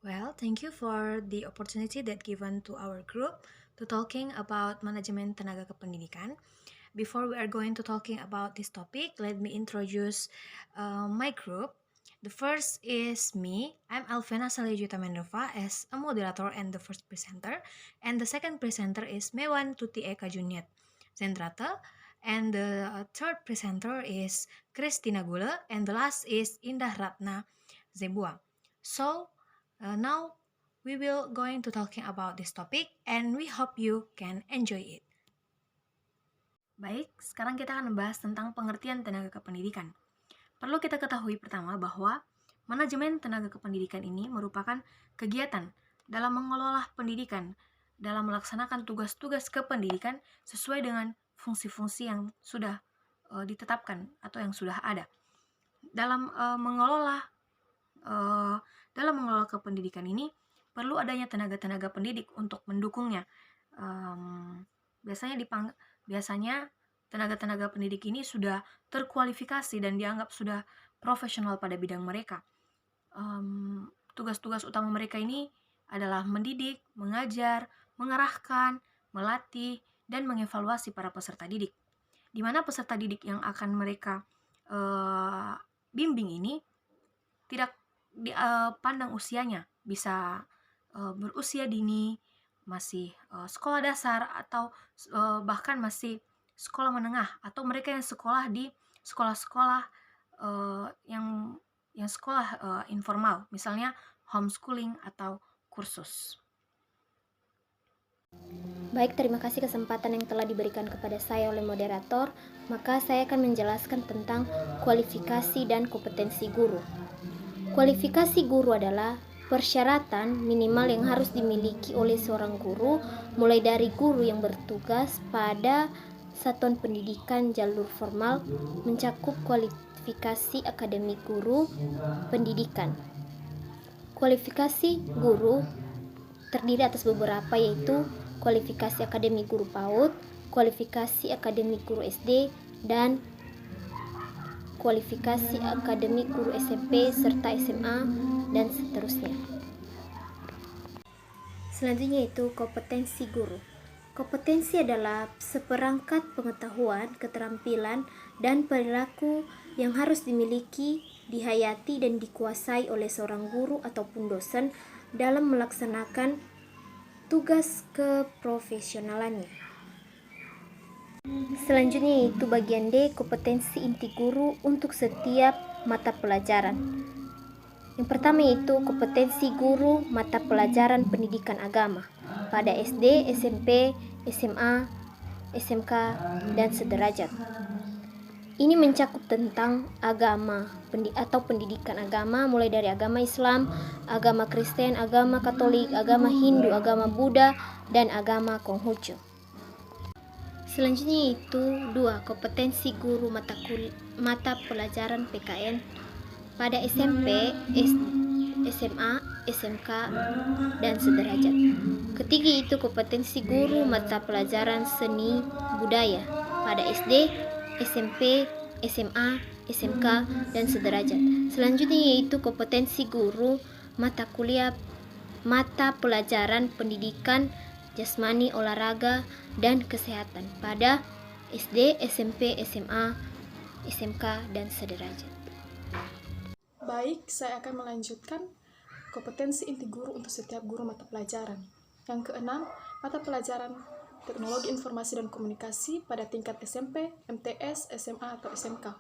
Well, thank you for the opportunity that given to our group to talking about manajemen tenaga kependidikan. Before we are going to talking about this topic, let me introduce my group. The first is me. I'm Alvena Salejuta Mendova as a moderator and the first presenter. And the second presenter is Mewan Tuti Eka Juniat Zendrata. And the third presenter is Christina Gula. And the last is Indah Ratna Zebua. So now we will going to talking about this topic and we hope you can enjoy it. Baik, sekarang kita akan membahas tentang pengertian tenaga kependidikan. Perlu kita ketahui pertama bahwa manajemen tenaga kependidikan ini merupakan kegiatan dalam mengelola pendidikan, dalam melaksanakan tugas-tugas kependidikan sesuai dengan fungsi-fungsi yang sudah ditetapkan atau yang sudah ada. Dalam mengelola kependidikan ini perlu adanya tenaga-tenaga pendidik untuk mendukungnya. Biasanya tenaga-tenaga pendidik ini sudah terkualifikasi dan dianggap sudah profesional pada bidang mereka. Tugas-tugas utama mereka ini adalah mendidik, mengajar, mengarahkan, melatih, dan mengevaluasi para peserta didik. Di mana peserta didik yang akan mereka bimbing ini tidak dipandang usianya, bisa berusia dini, masih sekolah dasar atau bahkan masih sekolah menengah atau mereka yang sekolah di sekolah-sekolah yang sekolah informal, misalnya homeschooling atau kursus. Baik, terima kasih kesempatan yang telah diberikan kepada saya oleh moderator. Maka saya akan menjelaskan tentang kualifikasi dan kompetensi guru. Kualifikasi guru adalah persyaratan minimal yang harus dimiliki oleh seorang guru, mulai dari guru yang bertugas pada satuan pendidikan jalur formal, mencakup kualifikasi akademik guru pendidikan. Kualifikasi guru terdiri atas beberapa, yaitu kualifikasi akademik guru PAUD, kualifikasi akademik guru SD, dan kualifikasi akademik guru SMP serta SMA, dan seterusnya. Selanjutnya itu kompetensi guru. Kompetensi adalah seperangkat pengetahuan, keterampilan, dan perilaku yang harus dimiliki, dihayati, dan dikuasai oleh seorang guru ataupun dosen dalam melaksanakan tugas keprofesionalannya. Selanjutnya itu bagian D, kompetensi inti guru untuk setiap mata pelajaran. Yang pertama yaitu kompetensi guru mata pelajaran pendidikan agama pada SD, SMP, SMA, SMK, dan sederajat. Ini mencakup tentang agama atau pendidikan agama, mulai dari agama Islam, agama Kristen, agama Katolik, agama Hindu, agama Buddha, dan agama Konghucu. Selanjutnya itu 2, kompetensi guru mata pelajaran PKN pada SMP, SMA, SMK, dan sederajat. Ketiga itu kompetensi guru mata pelajaran seni budaya pada SD, SMP, SMA, SMK, dan sederajat. Selanjutnya yaitu kompetensi guru mata kuliah mata pelajaran pendidikan jasmani, olahraga, dan kesehatan pada SD, SMP, SMA, SMK, dan sederajat. Baik, saya akan melanjutkan kompetensi inti guru untuk setiap guru mata pelajaran. Yang keenam, mata pelajaran teknologi informasi dan komunikasi pada tingkat SMP, MTS, SMA, atau SMK.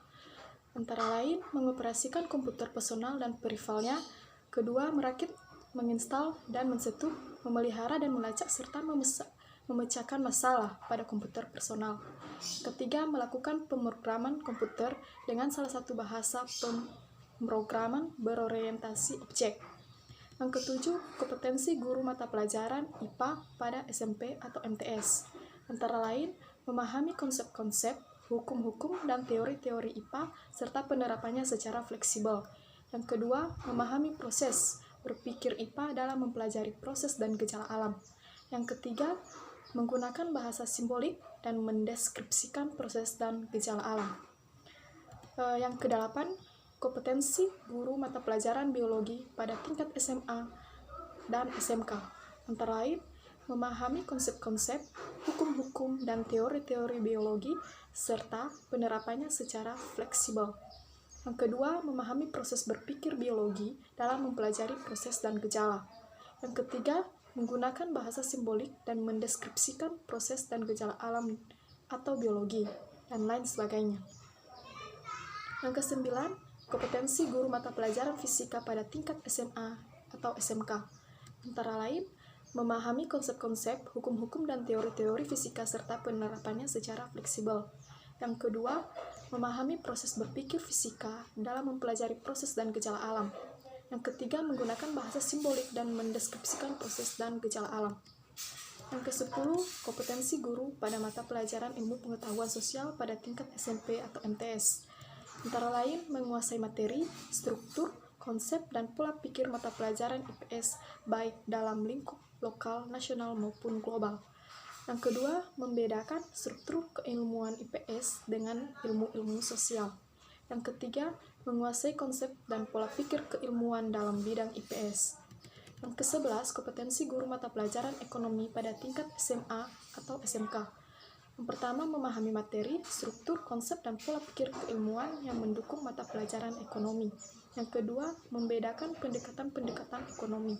Antara lain, mengoperasikan komputer personal dan perivalnya. Kedua, merakit, menginstal, dan mensetup, memelihara dan melacak serta memecahkan masalah pada komputer personal. Ketiga, melakukan pemrograman komputer dengan salah satu bahasa pemrograman berorientasi objek. Yang ketujuh, kompetensi guru mata pelajaran IPA pada SMP atau MTS. Antara lain, memahami konsep-konsep, hukum-hukum, dan teori-teori IPA serta penerapannya secara fleksibel. Yang kedua, memahami proses berpikir IPA dalam mempelajari proses dan gejala alam. Yang ketiga, menggunakan bahasa simbolik dan mendeskripsikan proses dan gejala alam. Yang kedelapan, kompetensi guru mata pelajaran biologi pada tingkat SMA dan SMK, antara lain memahami konsep-konsep, hukum-hukum, dan teori-teori biologi, serta penerapannya secara fleksibel. Yang kedua, memahami proses berpikir biologi dalam mempelajari proses dan gejala. Yang ketiga, menggunakan bahasa simbolik dan mendeskripsikan proses dan gejala alam atau biologi, dan lain sebagainya. Yang kesembilan, kompetensi guru mata pelajaran fisika pada tingkat SMA atau SMK, antara lain memahami konsep-konsep, hukum-hukum, dan teori-teori fisika serta penerapannya secara fleksibel. Yang kedua, memahami proses berpikir fisika dalam mempelajari proses dan gejala alam. Yang ketiga, menggunakan bahasa simbolik dan mendeskripsikan proses dan gejala alam. Yang ke-10, kompetensi guru pada mata pelajaran ilmu pengetahuan sosial pada tingkat SMP atau MTS. Antara lain, menguasai materi, struktur, konsep, dan pola pikir mata pelajaran IPS baik dalam lingkup lokal, nasional, maupun global. Yang kedua, membedakan struktur keilmuan IPS dengan ilmu-ilmu sosial. Yang ketiga, menguasai konsep dan pola pikir keilmuan dalam bidang IPS. Yang ke-11, kompetensi guru mata pelajaran ekonomi pada tingkat SMA atau SMK. Yang pertama, memahami materi, struktur, konsep, dan pola pikir keilmuan yang mendukung mata pelajaran ekonomi. Yang kedua, membedakan pendekatan-pendekatan ekonomi.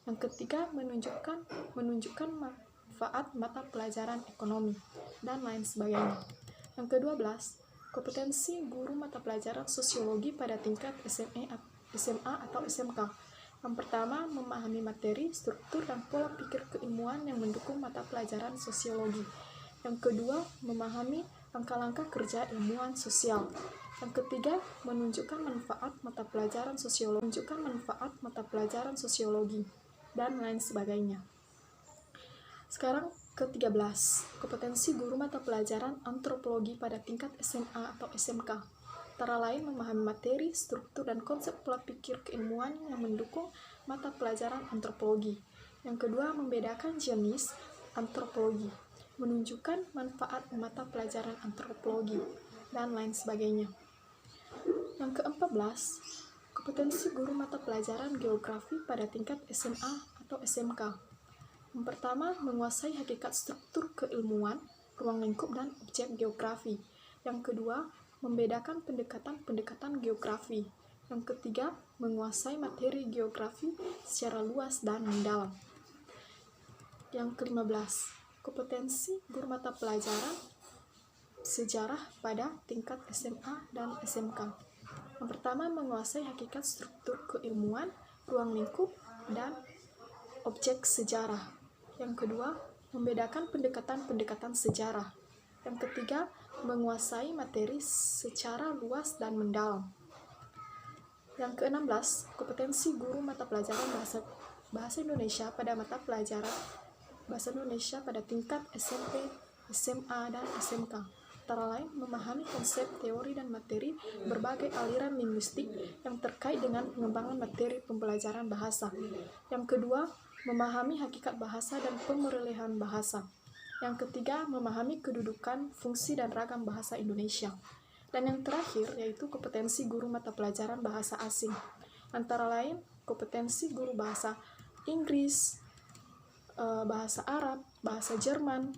Yang ketiga, menunjukkan manfaat mata pelajaran ekonomi, dan lain sebagainya. Yang ke-12, kompetensi guru mata pelajaran sosiologi pada tingkat SMA atau SMK. Yang pertama, memahami materi, struktur, dan pola pikir keilmuan yang mendukung mata pelajaran sosiologi. Yang kedua, memahami langkah-langkah kerja ilmuwan sosial. Yang ketiga, menunjukkan manfaat mata pelajaran sosiologi, dan lain sebagainya. Sekarang ke-13, kompetensi guru mata pelajaran antropologi pada tingkat SMA atau SMK. Antara lain memahami materi, struktur, dan konsep pola pikir keilmuan yang mendukung mata pelajaran antropologi. Yang kedua, membedakan jenis antropologi, menunjukkan manfaat mata pelajaran antropologi, dan lain sebagainya. Yang ke-14, kompetensi guru mata pelajaran geografi pada tingkat SMA atau SMK. Yang pertama, menguasai hakikat struktur keilmuan, ruang lingkup, dan objek geografi. Yang kedua, membedakan pendekatan-pendekatan geografi. Yang ketiga, menguasai materi geografi secara luas dan mendalam. Yang ke-15, kompetensi guru mata pelajaran sejarah pada tingkat SMA dan SMK. Yang pertama, menguasai hakikat struktur keilmuan, ruang lingkup, dan objek sejarah. Yang kedua, membedakan pendekatan-pendekatan sejarah. Yang ketiga, menguasai materi secara luas dan mendalam. Yang ke-16, kompetensi guru mata pelajaran bahasa Indonesia pada mata pelajaran bahasa Indonesia pada tingkat SMP, SMA, dan SMK. Antara lain, memahami konsep, teori, dan materi berbagai aliran linguistik yang terkait dengan pengembangan materi pembelajaran bahasa. Yang kedua, memahami hakikat bahasa dan pemrolehan bahasa. Yang ketiga, memahami kedudukan, fungsi, dan ragam bahasa Indonesia. Dan yang terakhir, yaitu kompetensi guru mata pelajaran bahasa asing. Antara lain, kompetensi guru bahasa Inggris, bahasa Arab, bahasa Jerman,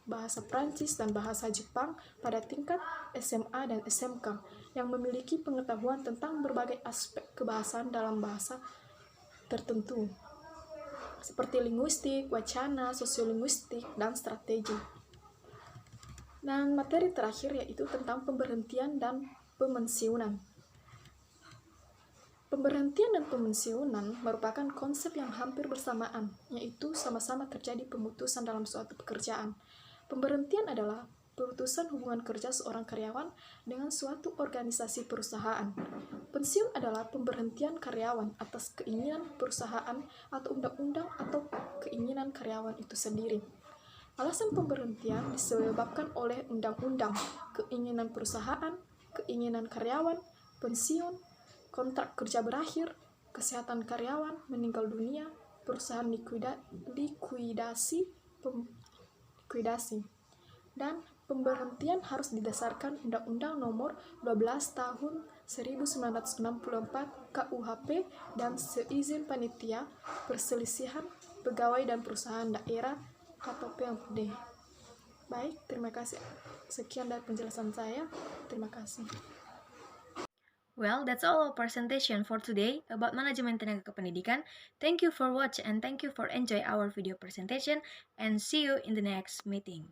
bahasa Prancis, dan bahasa Jepang pada tingkat SMA dan SMK yang memiliki pengetahuan tentang berbagai aspek kebahasaan dalam bahasa tertentu, seperti linguistik, wacana, sosiolinguistik, dan strategi. Dan materi terakhir yaitu tentang pemberhentian dan pemensiunan. Pemberhentian dan pemensiunan merupakan konsep yang hampir bersamaan, yaitu sama-sama terjadi pemutusan dalam suatu pekerjaan. Pemberhentian adalah pemutusan hubungan kerja seorang karyawan dengan suatu organisasi perusahaan. Pensiun adalah pemberhentian karyawan atas keinginan perusahaan atau undang-undang atau keinginan karyawan itu sendiri. Alasan pemberhentian disebabkan oleh undang-undang, keinginan perusahaan, keinginan karyawan, pensiun, kontrak kerja berakhir, kesehatan karyawan, meninggal dunia, perusahaan likuidasi, dan pemberhentian harus didasarkan Undang-Undang Nomor 12 Tahun 1964 KUHP dan seizin panitia perselisihan pegawai dan perusahaan daerah atau PMD. Baik, terima kasih. Sekian dari penjelasan saya. Terima kasih. Well, that's all our presentation for today about manajemen tenaga kependidikan. Thank you for watching and thank you for enjoy our video presentation and see you in the next meeting.